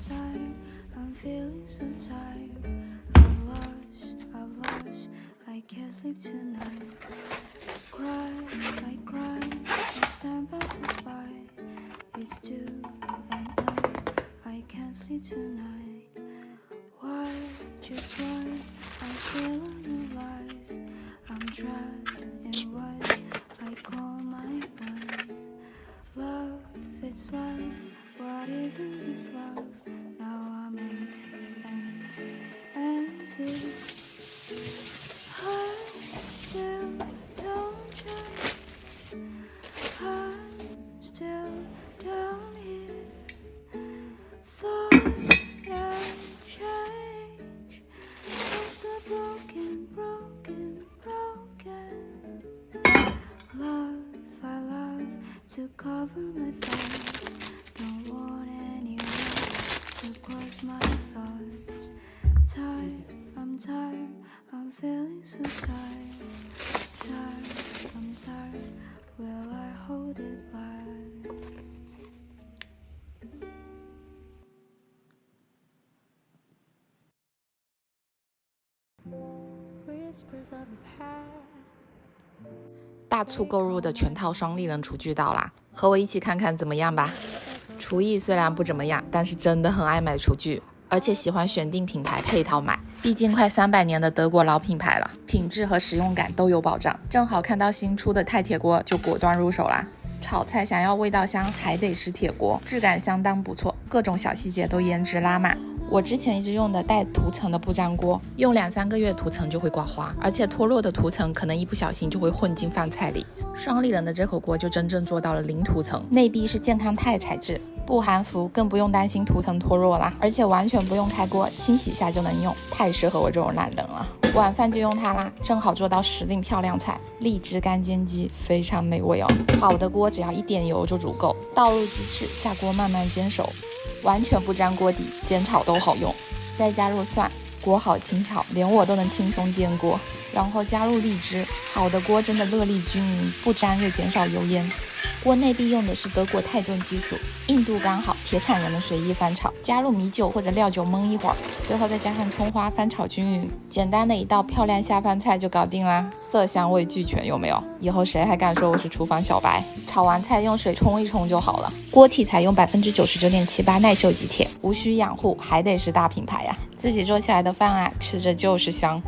tired, I'm feeling so tired. I've lost, I can't sleep tonight. I cry, as time passes by. It's 2 and I can't sleep tonight. Why, just why, I feel alive. I'm trapped in what I call my mind. Love, it's love, what even is love? Now I'm empty. I still don't change. I'm still down here. Thought I'd change. I'm still broken. Love, I love to cover my thoughts. Don't want anyone to cross my thoughts. I'm tired, I'm feeling so tired. I'm tired, will I hold it last? Whispers of the past. 大促购入的全套双立人厨具到啦，和我一起看看怎么样吧。厨艺虽然不怎么样，但是真的很爱买厨具，而且喜欢选定品牌配套买，毕竟快300年的德国老品牌了，品质和实用感都有保障。正好看到新出的钛铁锅，就果断入手啦。炒菜想要味道香，还得是铁锅，质感相当不错，各种小细节都颜值拉满。我之前一直用的带涂层的不粘锅，用2-3个月涂层就会刮花，而且脱落的涂层可能一不小心就会混进饭菜里。双立人的这口锅就真正做到了零涂层，内壁是健康钛材质，不含氟，更不用担心涂层脱落啦，而且完全不用开锅，清洗下就能用，太适合我这种懒人了。晚饭就用它啦，正好做到时令漂亮菜，荔枝干煎鸡，非常美味哦。好的锅只要1点油就足够，倒入鸡翅，下锅慢慢煎熟，完全不粘锅底，煎炒都好用。再加入蒜，锅好轻巧，连我都能轻松颠锅。然后加入荔枝，好的锅真的热力均匀，不粘又减少油烟。锅内壁用的是德国泰顿基础，硬度刚好，铁铲也能随意翻炒。加入米酒或者料酒焖一会儿，最后再加上葱花翻炒均匀，简单的一道漂亮下饭菜就搞定啦，色香味俱全，有没有？以后谁还敢说我是厨房小白？炒完菜用水冲一冲就好了。锅体采用99.78%耐受级铁，无需养护，还得是大品牌呀。自己做起来的饭啊，吃着就是香。